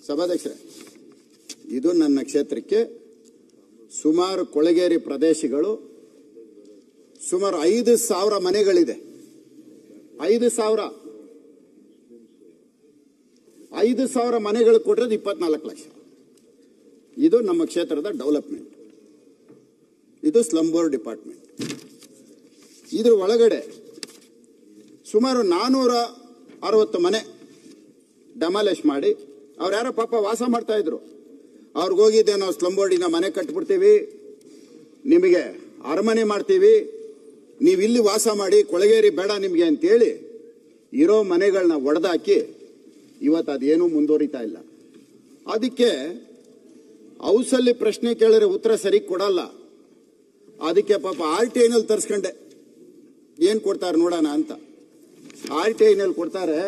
ಸಭಾಧ್ಯಕ್ಷರೇ, ಇದು ನನ್ನ ಕ್ಷೇತ್ರಕ್ಕೆ ಸುಮಾರು ಕೊಳಗೇರಿ ಪ್ರದೇಶಗಳು ಸುಮಾರು 5,000 ಮನೆಗಳಿದೆ. 5,000 ಮನೆಗಳು ಕೊಟ್ಟರೆ 24 ಲಕ್ಷ. ಇದು ನಮ್ಮ ಕ್ಷೇತ್ರದ ಡೆವಲಪ್ಮೆಂಟ್. ಇದು ಸ್ಲಮ್ ಬೋರ್ಡ್ ಡಿಪಾರ್ಟ್ಮೆಂಟ್. ಇದ್ರ ಒಳಗಡೆ ಸುಮಾರು 460 ಮನೆ ಡೆಮಾಲಿಷ್ ಮಾಡಿ ಅವ್ರು ಯಾರೋ ಪಾಪ ವಾಸ ಮಾಡ್ತಾ ಇದ್ರು. ಅವ್ರಿಗೋಗಿದ್ದೆ ನಾವು ಸ್ಲಮ್ ಬೋರ್ಡಿನ ಮನೆ ಕಟ್ಬಿಡ್ತೀವಿ, ನಿಮಗೆ ಅರಮನೆ ಮಾಡ್ತೀವಿ, ನೀವು ಇಲ್ಲಿ ವಾಸ ಮಾಡಿ, ಕೊಳಗೇರಿ ಬೇಡ ನಿಮಗೆ ಅಂತೇಳಿ ಇರೋ ಮನೆಗಳನ್ನ ಒಡೆದಾಕಿ ಇವತ್ತು ಅದೇನೂ ಮುಂದುವರಿತಾ ಇಲ್ಲ. ಅದಕ್ಕೆ ಹೌಸಲ್ಲಿ ಪ್ರಶ್ನೆ ಕೇಳಿದ್ರೆ ಉತ್ತರ ಸರಿ ಕೊಡಲ್ಲ. ಅದಕ್ಕೆ ಪಾಪ RTIನಲ್ಲಿ ತರಿಸ್ಕೊಂಡೆ ಏನು ಕೊಡ್ತಾರೆ ನೋಡೋಣ ಅಂತ. RTIನಲ್ಲಿ ಕೊಡ್ತಾರೆ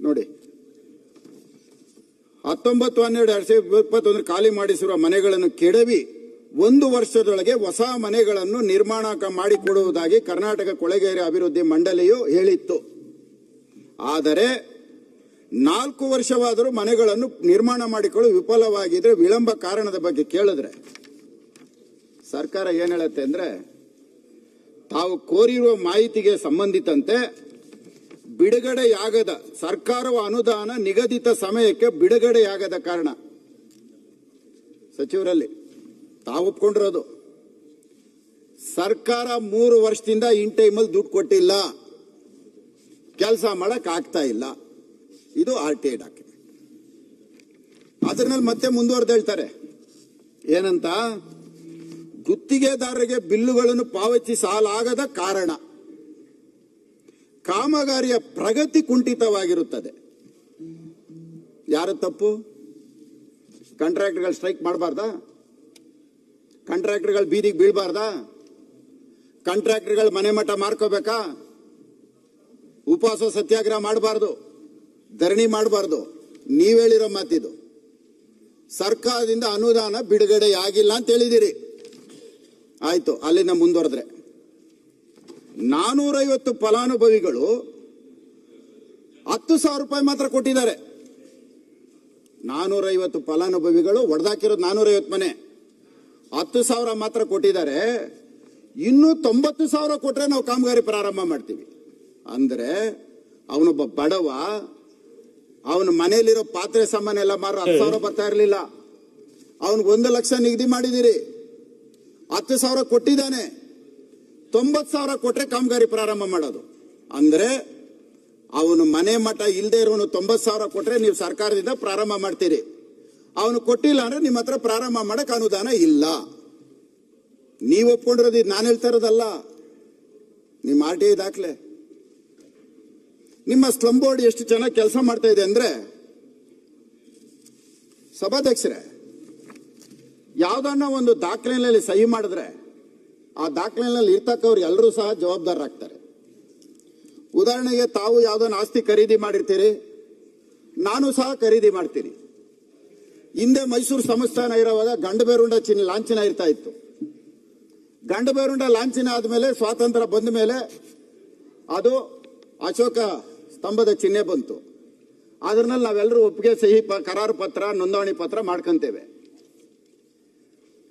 ನೋಡಿ, 19/12/2021 ಖಾಲಿ ಮಾಡಿಸಿರುವ ಮನೆಗಳನ್ನು ಕೆಡವಿ 1 ವರ್ಷದೊಳಗೆ ಹೊಸ ಮನೆಗಳನ್ನು ನಿರ್ಮಾಣ ಮಾಡಿಕೊಡುವುದಾಗಿ ಕರ್ನಾಟಕ ಕೊಳಗೇರಿ ಅಭಿವೃದ್ಧಿ ಮಂಡಳಿಯು ಹೇಳಿತ್ತು. ಆದರೆ 4 ವರ್ಷವಾದರೂ ಮನೆಗಳನ್ನು ನಿರ್ಮಾಣ ಮಾಡಿಕೊಳ್ಳಲು ವಿಫಲವಾಗಿದ್ರೆ ವಿಳಂಬ ಕಾರಣದ ಬಗ್ಗೆ ಕೇಳಿದ್ರೆ ಸರ್ಕಾರ ಏನ್ ಹೇಳುತ್ತೆ ಅಂದ್ರೆ, ತಾವು ಕೋರಿರುವ ಮಾಹಿತಿಗೆ ಸಂಬಂಧಿತಂತೆ ಬಿಡುಗಡೆಯಾಗದ ಸರ್ಕಾರವು ಅನುದಾನ ನಿಗದಿತ ಸಮಯಕ್ಕೆ ಬಿಡುಗಡೆಯಾಗದ ಕಾರಣ ಸಚಿವರಲ್ಲಿ ತಾವು ಒಪ್ಕೊಂಡಿರೋದು, ಸರ್ಕಾರ 3 ವರ್ಷದಿಂದ ಇನ್ ಟೈಮಲ್ಲಿ ದುಡ್ಡು ಕೊಟ್ಟಿಲ್ಲ, ಕೆಲಸ ಮಾಡಕ್ ಆಗ್ತಾ ಇಲ್ಲ. ಇದು RTI ಡಾಕ್ಯುಮೆಂಟ್. ಅದ್ರಲ್ಲಿ ಮತ್ತೆ ಮುಂದುವರೆದು ಹೇಳ್ತಾರೆ ಏನಂತ, ಗುತ್ತಿಗೆದಾರರಿಗೆ ಬಿಲ್ಲುಗಳನ್ನು ಪಾವತಿಸಲಾಗದ ಕಾರಣ ಕಾಮಗಾರಿಯ ಪ್ರಗತಿ ಕುಂಠಿತವಾಗಿರುತ್ತದೆ. ಯಾರ ತಪ್ಪು? ಕಾಂಟ್ರಾಕ್ಟರ್ಗಳು ಸ್ಟ್ರೈಕ್ ಮಾಡಬಾರ್ದಾ? ಕಾಂಟ್ರಾಕ್ಟರ್ಗಳು ಬೀದಿಗೆ ಬೀಳಬಾರ್ದಾ? ಕಾಂಟ್ರಾಕ್ಟರ್ಗಳು ಮನೆ ಮಠ ಮಾರ್ಕೋಬೇಕಾ? ಉಪವಾಸ ಸತ್ಯಾಗ್ರಹ ಮಾಡಬಾರ್ದು, ಧರಣಿ ಮಾಡಬಾರ್ದು. ನೀವ್ ಹೇಳಿರೋ ಮಾತಿದು. ಸರ್ಕಾರದಿಂದ ಅನುದಾನ ಬಿಡುಗಡೆಯಾಗಿಲ್ಲ ಅಂತ ಹೇಳಿದಿರಿ. ಆಯ್ತು, ಅಲ್ಲಿಂದ ಮುಂದುವರೆದ್ರೆ 450 ಫಲಾನುಭವಿಗಳು 10,000 ರೂಪಾಯಿ ಮಾತ್ರ ಕೊಟ್ಟಿದ್ದಾರೆ. 450 ಫಲಾನುಭವಿಗಳು ಒಡೆದಾಕಿರೋದು 450 ಮನೆ, 10,000 ಮಾತ್ರ ಕೊಟ್ಟಿದ್ದಾರೆ. ಇನ್ನೂ 90,000 ಕೊಟ್ರೆ ನಾವು ಕಾಮಗಾರಿ ಪ್ರಾರಂಭ ಮಾಡ್ತೀವಿ ಅಂದ್ರೆ ಅವನೊಬ್ಬ ಬಡವ, ಅವನ ಮನೆಯಲ್ಲಿರೋ ಪಾತ್ರೆ ಸಾಮಾನು ಎಲ್ಲ ಮಾರು 10,000 ಬರ್ತಾ ಇರಲಿಲ್ಲ. ಅವನಿಗೆ 1 ಲಕ್ಷ ನಿಗದಿ ಮಾಡಿದಿರಿ, 10,000 ಕೊಟ್ಟಿದ್ದಾನೆ, 90,000 ಕೊಟ್ರೆ ಕಾಮಗಾರಿ ಪ್ರಾರಂಭ ಮಾಡೋದು. ಅಂದ್ರೆ ಅವನು ಮನೆ ಮಠ ಇಲ್ಲದೆ ಇರೋನು 90,000 ಕೊಟ್ರೆ ನೀವು ಸರ್ಕಾರದಿಂದ ಪ್ರಾರಂಭ ಮಾಡ್ತೀರಿ. ಅವನು ಕೊಟ್ಟಿಲ್ಲ ಅಂದ್ರೆ ನಿಮ್ಮ ಹತ್ರ ಪ್ರಾರಂಭ ಮಾಡಕ್ ಅನುದಾನ ಇಲ್ಲ. ನೀವು ಒಪ್ಕೊಂಡಿರೋದು, ನಾನು ಹೇಳ್ತಾ ಇರೋದಲ್ಲ, ನಿಮ್ಮ RTI ದಾಖಲೆ. ನಿಮ್ಮ ಸ್ಲಮ್ ಬೋರ್ಡ್ ಎಷ್ಟು ಚೆನ್ನಾಗಿ ಕೆಲಸ ಮಾಡ್ತಾ ಇದೆ ಅಂದ್ರೆ, ಸಭಾಧ್ಯಕ್ಷರೇ, ಯಾವ್ದನ್ನ ಒಂದು ದಾಖಲೆಯಲ್ಲಿ ಸಹಿ ಮಾಡಿದ್ರೆ ಆ ದಾಖಲೆಯಲ್ಲಿ ಇರ್ತಕ್ಕವ್ರು ಎಲ್ಲರೂ ಸಹ ಜವಾಬ್ದಾರರಾಗ್ತಾರೆ. ಉದಾಹರಣೆಗೆ ತಾವು ಯಾವ್ದನ್ನ ಆಸ್ತಿ ಖರೀದಿ ಮಾಡಿರ್ತೀರಿ, ನಾನು ಸಹ ಖರೀದಿ ಮಾಡ್ತೀನಿ. ಹಿಂದೆ ಮೈಸೂರು ಸಂಸ್ಥಾನ ಇರುವಾಗ ಗಂಡಬೇರುಂಡ ಲಾಂಛನ ಇರ್ತಾ ಇತ್ತು. ಗಂಡಬೇರುಂಡ ಲಾಂಛನ ಆದ್ಮೇಲೆ ಸ್ವಾತಂತ್ರ್ಯ ಬಂದ ಮೇಲೆ ಅದು ಅಶೋಕ ಸ್ತಂಭದ ಚಿಹ್ನೆ ಬಂತು. ಅದ್ರಲ್ಲಿ ನಾವೆಲ್ಲರೂ ಒಪ್ಪಿಗೆ ಸಹಿ ಕರಾರು ಪತ್ರ ನೋಂದಣಿ ಪತ್ರ ಮಾಡ್ಕೊಂತೇವೆ.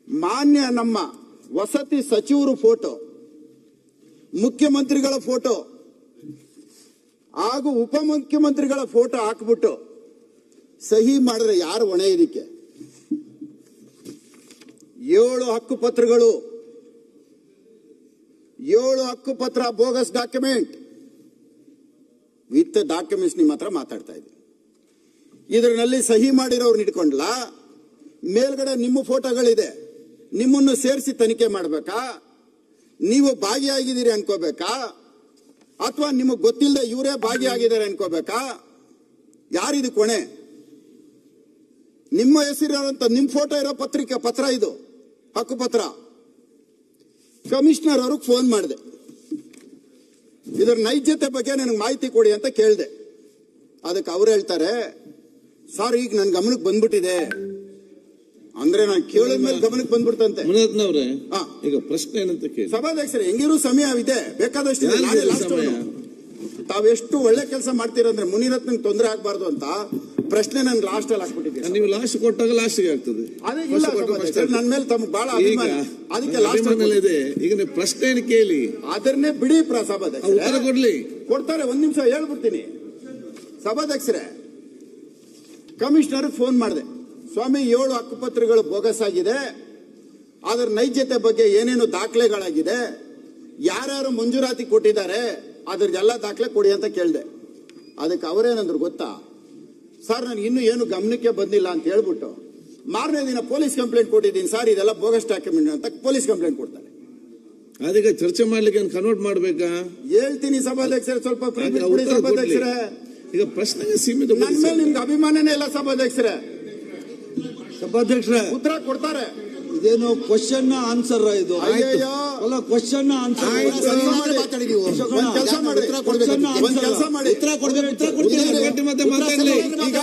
ಮಾನ್ಯ ನಮ್ಮ ವಸತಿ ಸಚಿವರು ಫೋಟೋ, ಮುಖ್ಯಮಂತ್ರಿಗಳ ಫೋಟೋ ಹಾಗೂ ಉಪಮುಖ್ಯಮಂತ್ರಿಗಳ ಫೋಟೋ ಹಾಕ್ಬಿಟ್ಟು ಸಹಿ ಮಾಡಿದ್ರೆ ಯಾರು ಹೊಣೆ? ಇದಕ್ಕೆ 7 ಹಕ್ಕುಪತ್ರಗಳು, 7 ಹಕ್ಕುಪತ್ರ ಬೋಗಸ್ ಡಾಕ್ಯುಮೆಂಟ್ ವಿತ್ ಡಾಕ್ಯುಮೆಂಟ್ಸ್ ನಿಮ್ಮ ಹತ್ರ ಮಾತಾಡ್ತಾ ಇದ್ದೀನಿ. ಇದರಲ್ಲಿ ಸಹಿ ಮಾಡಿರೋರ್ನ ಇಟ್ಕೊಂಡ್ಲಾ, ಮೇಲ್ಗಡೆ ನಿಮ್ಮ ಫೋಟೋಗಳಿದೆ, ನಿಮ್ಮನ್ನು ಸೇರಿಸಿ ತನಿಖೆ ಮಾಡಬೇಕಾ? ನೀವು ಭಾಗಿಯಾಗಿದ್ದೀರಿ ಅನ್ಕೋಬೇಕಾ? ಅಥವಾ ನಿಮಗೆ ಗೊತ್ತಿಲ್ಲದೆ ಇವರೇ ಭಾಗಿಯಾಗಿದ್ದಾರೆ ಅನ್ಕೋಬೇಕಾ? ಯಾರಿದು ಕೊನೆ? ನಿಮ್ಮ ಹೆಸರಿರೋಂತ ನಿಮ್ಮ ಫೋಟೋ ಇರೋ ಪತ್ರ ಇದು ಹಕ್ಕುಪತ್ರ. ಕಮಿಷನರ್ ಅವ್ರಿಗೆ ಫೋನ್ ಮಾಡಿದೆ, ಇದರ ನೈಜತೆ ಬಗ್ಗೆ ನನಗೆ ಮಾಹಿತಿ ಕೊಡಿ ಅಂತ ಕೇಳಿದೆ. ಅದಕ್ಕೆ ಅವ್ರು ಹೇಳ್ತಾರೆ, ಸರ್ ಈಗ ನನ್ನ ಗಮನಕ್ಕೆ ಬಂದ್ಬಿಟ್ಟಿದೆ ಅಂದ್ರೆ ನಾನು ಕೇಳಿದ ಮೇಲೆ ಗಮನಕ್ಕೆ ಬಂದ್ಬಿಡ್ತಂತೆ. ಈಗ ಪ್ರಶ್ನೆ ಏನಂತ ಕೇಳಿ ಸಭಾಧ್ಯಕ್ಷರೇ, ಹೆಂಗಿರೋ ಸಮಯವಿದೆ, ಬೇಕಾದಷ್ಟು ತಾವೆಷ್ಟು ಒಳ್ಳೆ ಕೆಲಸ ಮಾಡ್ತೀರಂದ್ರೆ ಮುನಿರತ್ನಂಗೆ ತೊಂದರೆ ಆಗ್ಬಾರ್ದು ಅಂತ ಪ್ರಶ್ನೆ ನಾನು ಲಾಸ್ಟ್ ಅಲ್ಲಿ ಹಾಕ್ಬಿಟ್ಟಿದ್ದೀನಿ. ನೀವು ಲಾಸ್ಟ್ ಕೊಟ್ಟಾಗ ಲಾಸ್ಟ್ಗೆ ಆಗ್ತದೆ. ಅದೇ ಇಲ್ಲ ಸಭಾಧ್ಯಕ್ಷರೇ, ನನ್ನ ಮೇಲೆ ತಮ್ಗೆ ಬಹಳ ಅಭಿಮಾನ, ಅದಕ್ಕೆ ಲಾಸ್ಟ್ ಇದೆ. ಈಗ ನೀವು ಪ್ರಶ್ನೆ ಕೇಳಿ, ಅದನ್ನೇ ಬಿಡಿ ಸಭಾಧ್ಯಕ್ಷರೇ, ಉತ್ತರ ಕೊಡ್ಲಿ. ಕೊಡ್ತಾರೆ. ಒಂದ್ ನಿಮಿಷ ಹೇಳ್ಬಿಡ್ತೀನಿ ಸಭಾಧ್ಯಕ್ಷರೇ. ಕಮಿಷನರ್ ಫೋನ್ ಮಾಡಿದೆ, ಸ್ವಾಮಿ 7 ಹಕ್ಕುಪತ್ರಗಳು ಬೋಗಸ್ ಆಗಿದೆ, ಅದರ ನೈಜತೆ ಬಗ್ಗೆ ಏನೇನು ದಾಖಲೆಗಳಾಗಿದೆ, ಯಾರ್ಯಾರು ಮಂಜೂರಾತಿ ಕೊಟ್ಟಿದ್ದಾರೆ ಅದ್ರದ್ದೆಲ್ಲ ದಾಖಲೆ ಕೊಡಿ ಅಂತ ಕೇಳಿದೆ. ಅದಕ್ಕೆ ಅವರೇನಂದ್ರು ಗೊತ್ತಾ, ಸರ್ ನನಗೆ ಇನ್ನೂ ಏನು ಗಮನಕ್ಕೆ ಬಂದಿಲ್ಲ ಅಂತ ಹೇಳ್ಬಿಟ್ಟು ಮಾರನೇ ದಿನ ಪೊಲೀಸ್ ಕಂಪ್ಲೇಂಟ್ ಕೊಟ್ಟಿದ್ದೀನಿ ಸರ್, ಇದೆಲ್ಲ ಬೋಗಸ್ ಡಾಕ್ಯುಮೆಂಟ್ ಅಂತ ಪೊಲೀಸ್ ಕಂಪ್ಲೇಂಟ್ ಕೊಡ್ತಾರೆ. ಅದಕ್ಕೆ ಚರ್ಚೆ ಮಾಡ್ಲಿಕ್ಕೆ ಕನ್ವರ್ಟ್ ಮಾಡ್ಬೇಕಾ? ಹೇಳ್ತೀನಿ ಸಭಾಧ್ಯಕ್ಷರೇ, ಸ್ವಲ್ಪ ಫ್ರೀ ಬಿಟ್ಬಿಡಿ ಸಭಾಧ್ಯಕ್ಷರೇ. ಈಗ ಪ್ರಶ್ನೆಗೆ ಸೀಮಿತ. ನನ್ನ ಮೇಲೆ ನಿಮ್ಗೆ ಅಭಿಮಾನನೇ ಇಲ್ಲ ಸಭಾಧ್ಯಕ್ಷರೇ. ಸಭಾಧ್ಯಕ್ಷರೇ ಉತ್ತರ ಕೊಡ್ತಾರೆ. ಇದೇನು ಕ್ವಶನ್ ಆನ್ಸರ್ ಇದು? ಅಯ್ಯಯ್ಯೋ, ಅಲ್ಲ ಕ್ವಶನ್ ಆನ್ಸರ್. ಒಂದ್ ಕೆಲಸ ಮಾಡಿ, ಒಂದ್ ಕೆಲಸ ಮಾಡಿ, ಉತ್ತರ ಕೊಡ್ಬೇಕು. ಮತ್ತೆ ಮಾತಾಡ್ಲಿ. ಈಗ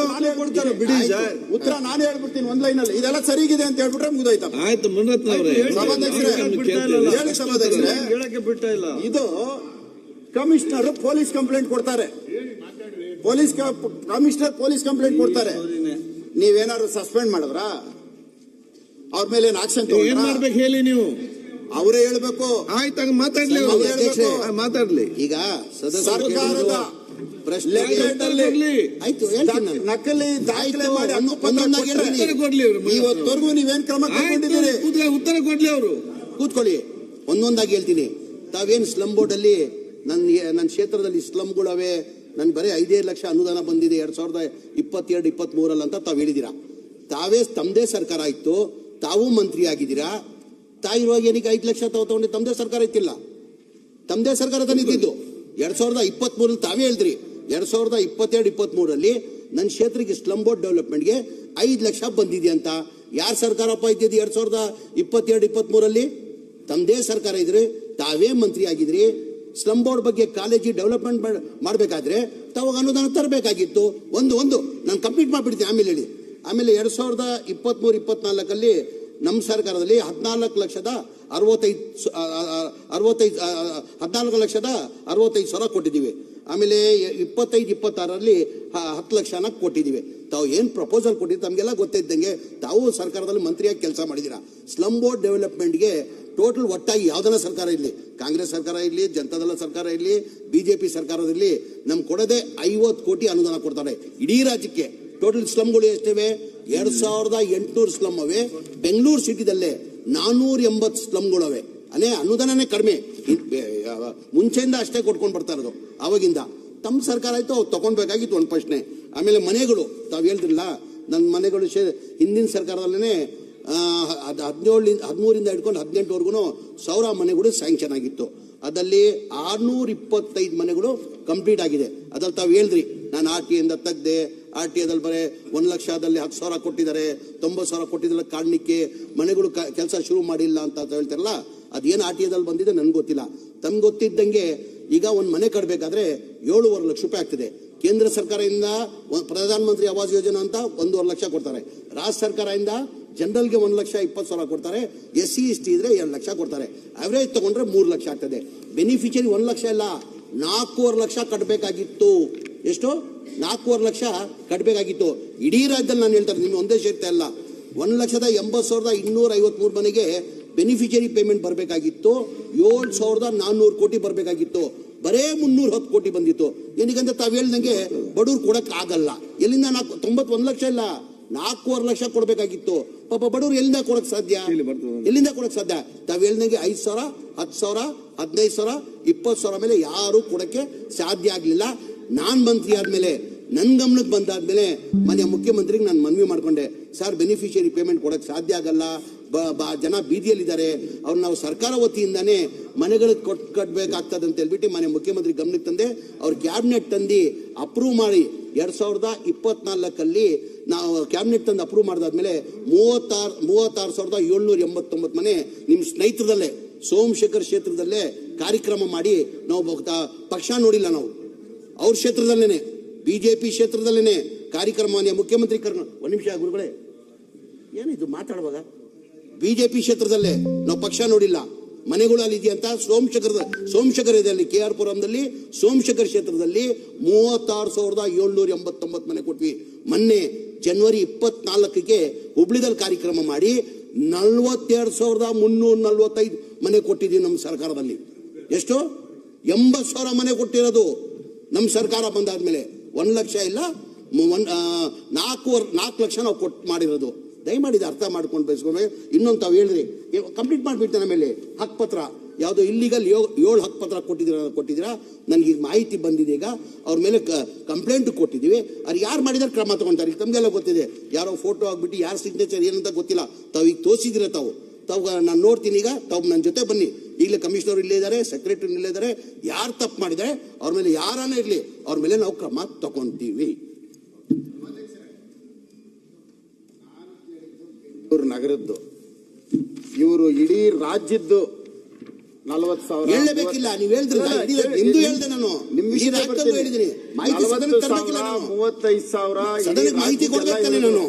ನಾನೇ ಕೊಡ್ತಾರೆ ಬಿಡಿ ಸರ್. ಉತ್ತರ ನಾನೇ ಹೇಳ್ಬಿಡ್ತೀನಿ ಒಂದ್ ಲೈನ್ ಅಲ್ಲಿ, ಇದೆಲ್ಲ ಸರಿಗಿದೆ ಅಂತ ಹೇಳ್ಬಿಟ್ರೆ ಮುಗಿದೋಯ್ತಪ್ಪ. ಆಯ್ತು ಮುನರತ್ನ ಅವರೇ, ಸಭಾಧ್ಯಕ್ಷರೇ ಹೇಳಿ ಸಭಾಧ್ಯಕ್ಷರೇ. ಹೇಳಕ್ಕೆ ಬಿಡ್ತಾ ಇಲ್ಲ. ಇದು ಕಮಿಷನರ್ ಪೊಲೀಸ್ ಕಂಪ್ಲೇಂಟ್ ಕೊಡ್ತಾರೆ, ಕಮಿಷನರ್ ಪೊಲೀಸ್ ಕಂಪ್ಲೇಂಟ್ ಕೊಡ್ತಾರೆ. ನೀವೇನಾದ್ರು ಸಸ್ಪೆಂಡ್ ಮಾಡಿದ್ರಾ? ಅವ್ರ ಮೇಲೆ ಏನು ಆಕ್ಷನ್ ಏನ್ ಮಾಡ್ಬೇಕು ಹೇಳಿ ನೀವು? ಅವರೇ ಹೇಳ್ಬೇಕು. ಆಯ್ತಾಗ ಮಾತಾಡ್ಲಿ, ಮಾತಾಡ್ಲಿ. ಈಗ ಸರ್ಕಾರದ ಪ್ರಶ್ನೆ ಆಯ್ತು, ನಕಲಿ ದಾಖಲೆ ಮಾಡಿ ಕೊಡ್ಲಿ ಅವರು. ಇವತ್ತವರೆಗೂ ನೀವೇನ್ ಕ್ರಮ ತಗೊಂಡಿದ್ದೀರಿ? ಉತ್ತರ ಕೊಡ್ಲಿ ಅವರು. ಕೂತ್ಕೊಳ್ಳಿ, ಒಂದೊಂದಾಗಿ ಹೇಳ್ತೀನಿ. ತಾವೇನ್ ಸ್ಲಮ್ ಬೋರ್ಡ್ ಅಲ್ಲಿ ನನ್ನ ಕ್ಷೇತ್ರದಲ್ಲಿ ಸ್ಲಮ್ಗಳವೆ, ನನ್ ಬರೀ 5 ಲಕ್ಷ ಅನುದಾನ ಬಂದಿದೆ 2022-23 ಅಂತ ತಾವ್ ಹೇಳಿದೀರಾ. ತಾವೇ ತಮ್ಮದೇ ಸರ್ಕಾರ ಇತ್ತು, ತಾವು ಮಂತ್ರಿ ಆಗಿದ್ದೀರಾ. ತಾಯಿರುವಾಗ ಏನಕ್ಕೆ 5 ಲಕ್ಷ ತಗೊಂಡು ತಮ್ಮದೇ ಸರ್ಕಾರ ಇತ್ತಿಲ್ಲ? ತಮ್ಮದೇ ಸರ್ಕಾರ ತಂದಿದ್ದು 2023 ತಾವೇ ಹೇಳಿದ್ರಿ. 2022-23 ನನ್ನ ಕ್ಷೇತ್ರಕ್ಕೆ ಸ್ಲಮ್ ಬೋರ್ಡ್ ಡೆವಲಪ್ಮೆಂಟ್ಗೆ 5 ಲಕ್ಷ ಬಂದಿದೆ ಅಂತ. ಯಾರ ಸರ್ಕಾರಪ್ಪ ಇದ್ದಿದ್ದು 2022-23? ತಮ್ಮದೇ ಸರ್ಕಾರ ಇದ್ರಿ, ತಾವೇ ಮಂತ್ರಿ ಆಗಿದ್ರಿ. ಸ್ಲಮ್ ಬೋರ್ಡ್ ಬಗ್ಗೆ ಕಾಲೇಜಿ ಡೆವಲಪ್ಮೆಂಟ್ ಮಾಡಬೇಕಾದ್ರೆ ತಾವಾಗ ಅನುದಾನ ತರಬೇಕಾಗಿತ್ತು. ಒಂದು ನಾನು ಕಂಪ್ಲೀಟ್ ಮಾಡಿಬಿಡ್ತೀನಿ, ಆಮೇಲೆ ಹೇಳಿ. ಆಮೇಲೆ 2023-24 ನಮ್ಮ ಸರ್ಕಾರದಲ್ಲಿ 14,65,000 ಕೊಟ್ಟಿದ್ದೀವಿ. ಆಮೇಲೆ 25-26 10 ಲಕ್ಷನ ಕೊಟ್ಟಿದ್ದೀವಿ. ತಾವು ಏನು ಪ್ರಪೋಸಲ್ ಕೊಟ್ಟಿದ್ದು ತಮಗೆಲ್ಲ ಗೊತ್ತಿದ್ದಂಗೆ, ತಾವು ಸರ್ಕಾರದಲ್ಲಿ ಮಂತ್ರಿಯಾಗಿ ಕೆಲಸ ಮಾಡಿದ್ದೀರಾ. ಸ್ಲಮ್ ಬೋರ್ಡ್ ಡೆವಲಪ್ಮೆಂಟ್ಗೆ ಟೋಟಲ್ ಒಟ್ಟಾಗಿ ಯಾವ್ದನ ಸರ್ಕಾರ ಇರಲಿ, ಕಾಂಗ್ರೆಸ್ ಸರ್ಕಾರ ಇರಲಿ, ಜನತಾದಳ ಸರ್ಕಾರ ಇರಲಿ, ಬಿಜೆಪಿ ಸರ್ಕಾರದಲ್ಲಿ ನಮ್ಗೆ ಕೊಡದೆ 50 ಕೋಟಿ ಅನುದಾನ ಕೊಡ್ತಾರೆ ಇಡೀ ರಾಜ್ಯಕ್ಕೆ. ಟೋಟಲ್ ಸ್ಲಮ್ಗಳು ಎಷ್ಟಿವೆ? 2,800 ಸ್ಲಮ್ ಅವೆ. ಬೆಂಗಳೂರು ಸಿಟಿದಲ್ಲೇ 480 ಸ್ಲಮ್ಗಳವೆ. ಅನುದಾನನೇ ಕಡಿಮೆ. ಮುಂಚೆಯಿಂದ ಅಷ್ಟೇ ಕೊಟ್ಕೊಂಡು ಬರ್ತಾ ಇರೋದು. ಅವಾಗಿಂದ ತಮ್ಮ ಸರ್ಕಾರ ಆಯ್ತು, ಅವ್ರು ತಗೊಂಡ್ಬೇಕಾಗಿತ್ತು. ಒಂದು ಪ್ರಶ್ನೆ. ಆಮೇಲೆ ಮನೆಗಳು ತಾವು ಹೇಳಿದ್ರಲ್ಲ, ನನ್ನ ಮನೆಗಳು ಹಿಂದಿನ ಸರ್ಕಾರದಲ್ಲೇ 13 ಹಿಡ್ಕೊಂಡು 18ವರೆಗೂ 1000 ಮನೆಗಳು ಸ್ಯಾಂಕ್ಷನ್ ಆಗಿತ್ತು. ಅದಲ್ಲಿ 625 ಮನೆಗಳು ಕಂಪ್ಲೀಟ್ ಆಗಿದೆ. ಅದ್ರಲ್ಲಿ ತಾವು ಹೇಳಿದ್ರಿ, ನಾನು RTA ಇಂದ ತೆಗ್ದೆ, RTA ಬರೀ 1 ಲಕ್ಷದಲ್ಲಿ 10,000 ಕೊಟ್ಟಿದ್ದಾರೆ, 90,000 ಕೊಟ್ಟಿದ್ದಲ್ಲ ಕಾರಣಕ್ಕೆ ಮನೆಗಳು ಕೆಲಸ ಶುರು ಮಾಡಿಲ್ಲ ಅಂತ ಹೇಳ್ತಾರಲ್ಲ. ಅದೇನು RTA ಬಂದಿದೆ ನನ್ಗೆ ಗೊತ್ತಿಲ್ಲ. ತಮ್ಗೆ ಗೊತ್ತಿದ್ದಂಗೆ ಈಗ ಒಂದು ಮನೆ ಕಟ್ಟಬೇಕಾದ್ರೆ 7.5 ಲಕ್ಷ ರೂಪಾಯಿ ಆಗ್ತದೆ. ಕೇಂದ್ರ ಸರ್ಕಾರದಿಂದ ಪ್ರಧಾನ ಮಂತ್ರಿ ಆವಾಸ್ ಯೋಜನಾ ಅಂತ 1.5 ಲಕ್ಷ ಕೊಡ್ತಾರೆ. ರಾಜ್ಯ ಸರ್ಕಾರದಿಂದ ಜನರಲ್ಗೆ 1,20,000 ಕೊಡ್ತಾರೆ. SC ST ಇದ್ರೆ 2 ಲಕ್ಷ ಕೊಡ್ತಾರೆ. ಅವರೇಜ್ ತಗೊಂಡ್ರೆ 3 ಲಕ್ಷ ಆಗ್ತದೆ. ಬೆನಿಫಿಷಿಯರಿ 1 ಲಕ್ಷ ಇಲ್ಲ, 4.5 ಲಕ್ಷ ಕಟ್ಟಬೇಕಾಗಿತ್ತು. ಎಷ್ಟು? 4.5 ಲಕ್ಷ ಕಟ್ಟಬೇಕಾಗಿತ್ತು. ಇಡೀ ರಾಜ್ಯದಲ್ಲಿ ನಾನು ಹೇಳ್ತಾರೆ, ನಿಮ್ಗೆ ಒಂದೇ ಕ್ಷೇತ್ರ ಅಲ್ಲ. 1,80,253 ಮನೆಗೆ ಬೆನಿಫಿಷಿಯರಿ ಪೇಮೆಂಟ್ ಬರಬೇಕಾಗಿತ್ತು. 7,400 ಕೋಟಿ ಬರಬೇಕಾಗಿತ್ತು. ಬರೇ 310 ಕೋಟಿ ಬಂದಿತ್ತು. ಏನಕ್ಕಂದ್ರೆ ತಾವು ಹೇಳ್ದಂಗೆ ಬಡವ್ರು ಕೊಡಕ್ ಆಗಲ್ಲ. ಎಲ್ಲಿಂದ 91 ಲಕ್ಷ ಇಲ್ಲ, 4.5 ಲಕ್ಷ ಕೊಡ್ಬೇಕಾಗಿತ್ತು. ಪಾಪ ಬಡವ್ರು ಎಲ್ಲಿಂದ ಕೊಡಕ್ ಸಾಧ್ಯ? ತಾವ್ ಹೇಳ್ದಂಗೆ 5,000, 10,000, 15,000, 20,000 ಮೇಲೆ ಯಾರು ಕೊಡಕ್ಕೆ ಸಾಧ್ಯ ಆಗ್ಲಿಲ್ಲ. ನಾನ್ ಮಂತ್ರಿ ಆದ್ಮೇಲೆ ನನ್ ಗಮನಕ್ಕೆ ಬಂದಾದ್ಮೇಲೆ ಮನೆಯ ಮುಖ್ಯಮಂತ್ರಿಗೆ ನಾನು ಮನವಿ ಮಾಡ್ಕೊಂಡೆ, ಸರ್ ಬೆನಿಫಿಷಿಯರಿ ಪೇಮೆಂಟ್ ಕೊಡಕ್ ಸಾಧ್ಯ ಆಗಲ್ಲ, ಜನ ಬೀದಿಯಲ್ಲಿದ್ದಾರೆ, ಅವ್ರು ನಾವು ಸರ್ಕಾರ ವತಿಯಿಂದಾನೇ ಮನೆಗಳಿಗೆ ಕಟ್ಟಬೇಕಾಗ್ತದೆ ಅಂತ ಹೇಳ್ಬಿಟ್ಟು ಮನೆ ಮುಖ್ಯಮಂತ್ರಿ ಗಮನಕ್ಕೆ ತಂದೆ. ಅವ್ರ ಕ್ಯಾಬಿನೆಟ್ ತಂದು ಅಪ್ರೂವ್ ಮಾಡಿ 2024 ನಾವು ಕ್ಯಾಬಿನೆಟ್ ತಂದು ಅಪ್ರೂವ್ ಮಾಡಿದಾದ್ಮೇಲೆ 36,789 ಮನೆ ನಿಮ್ಮ ಸ್ನೇಹಿತರದಲ್ಲೇ ಸೋಮಶೇಖರ್ ಕ್ಷೇತ್ರದಲ್ಲೇ ಕಾರ್ಯಕ್ರಮ ಮಾಡಿ ನಾವು ಪಕ್ಷ ನೋಡಿಲ್ಲ, ನಾವು ಅವ್ರ ಕ್ಷೇತ್ರದಲ್ಲೇನೆ ಬಿಜೆಪಿ ಕ್ಷೇತ್ರದಲ್ಲೇನೆ ಕಾರ್ಯಕ್ರಮ ಮುಖ್ಯಮಂತ್ರಿ ಒಂದು ನಿಮಿಷ ಗುರುಗಳೇ, ಏನಿದು ಮಾತಾಡುವಾಗ ಬಿಜೆಪಿ ಕ್ಷೇತ್ರದಲ್ಲೇ ನಾವು ಪಕ್ಷ ನೋಡಿಲ್ಲ. ಮನೆಗಳಲ್ಲಿ ಇದೆಯಂತ ಸೋಮಶೇಖರದಲ್ಲಿ ಕೆ ಆರ್ ಪುರಂದಲ್ಲಿ ಸೋಮಶೇಖರ್ ಕ್ಷೇತ್ರದಲ್ಲಿ 36,789 ಮನೆ ಕೊಟ್ವಿ. ಮೊನ್ನೆ ಜನವರಿ 24ಕ್ಕೆ ಹುಬ್ಳಿದಲ್ಲಿ ಕಾರ್ಯಕ್ರಮ ಮಾಡಿ 42,345 ಮನೆ ಕೊಟ್ಟಿದ್ದೀವಿ ನಮ್ಮ ಸರ್ಕಾರದಲ್ಲಿ. ಎಷ್ಟು? 80,000 ಮನೆ ಕೊಟ್ಟಿರೋದು ನಮ್ಮ ಸರ್ಕಾರ ಬಂದಾದ್ಮೇಲೆ. 1 ಲಕ್ಷ ಇಲ್ಲ, 4 ಲಕ್ಷ ನಾವು ಕೊಟ್ಟು ಮಾಡಿರೋದು. ದಯಮಾಡಿ ಇದು ಅರ್ಥ ಮಾಡ್ಕೊಂಡು ಬಯಸ್ಕೊಂಡು ಇನ್ನೊಂದು ತಾವು ಹೇಳಿದ್ರಿ ಕಂಪ್ಲೀಟ್ ಮಾಡಿಬಿಡ್ತೇನೆ. ಆಮೇಲೆ ಹಕ್ಕುಪತ್ರ ಯಾವುದೋ ಇಲ್ಲಿಗಲ್ 7 ಹಕ್ಕುಪತ್ರ ಕೊಟ್ಟಿದ್ದೀರಾ ನನಗೆ ಈಗ ಮಾಹಿತಿ ಬಂದಿದೆ. ಈಗ ಅವ್ರ ಮೇಲೆ ಕಂಪ್ಲೇಂಟ್ ಕೊಟ್ಟಿದ್ದೀವಿ. ಅವ್ರು ಯಾರು ಮಾಡಿದಾರೆ ಕ್ರಮ ತಗೊಂತಾರೆ. ಈಗ ತಮಗೆಲ್ಲ ಗೊತ್ತಿದೆ, ಯಾರೋ ಫೋಟೋ ಆಗ್ಬಿಟ್ಟು ಯಾರು ಸಿಗ್ನೇಚರ್ ಏನಂತ ಗೊತ್ತಿಲ್ಲ. ತಾವು ಈಗ ತೋರಿಸಿದ್ರೆ ತಾವು ನಾನು ನೋಡ್ತೀನಿ. ಈಗ ತಾವು ನನ್ನ ಜೊತೆ ಬನ್ನಿ. ಈಗಲೇ ಕಮಿಷನರ್ ಇಲ್ಲೇ ಇದ್ದಾರೆ, ಸೆಕ್ರೆಟರಿ ಇಲ್ಲೇ ಇದ್ದಾರೆ. ಯಾರು ತಪ್ಪು ಮಾಡಿದ್ದಾರೆ ಅವ್ರ ಮೇಲೆ ಯಾರನ್ನ ಇರಲಿ ಅವ್ರ ಮೇಲೆ ನಾವು ಕ್ರಮ ತಗೊಂತೀವಿ. ನಗರದ್ದು ಇವರು ಇಡೀ ರಾಜ್ಯದ್ದು 40,000 ಹೇಳಬೇಕಿಲ್ಲ. ನೀವು ಹೇಳಿದ್ರೆ ನಿಮ್ದು ಹೇಳ್ದೆ ನಾನು ನಿಮ್ಮ ವಿಷಯ ಹೇಳಿದೀನಿ. ಮಾಹಿತಿ 35,000 ಮಾಹಿತಿ ಕೊಡ್ಬೇಕಾನೆ ನಾನು.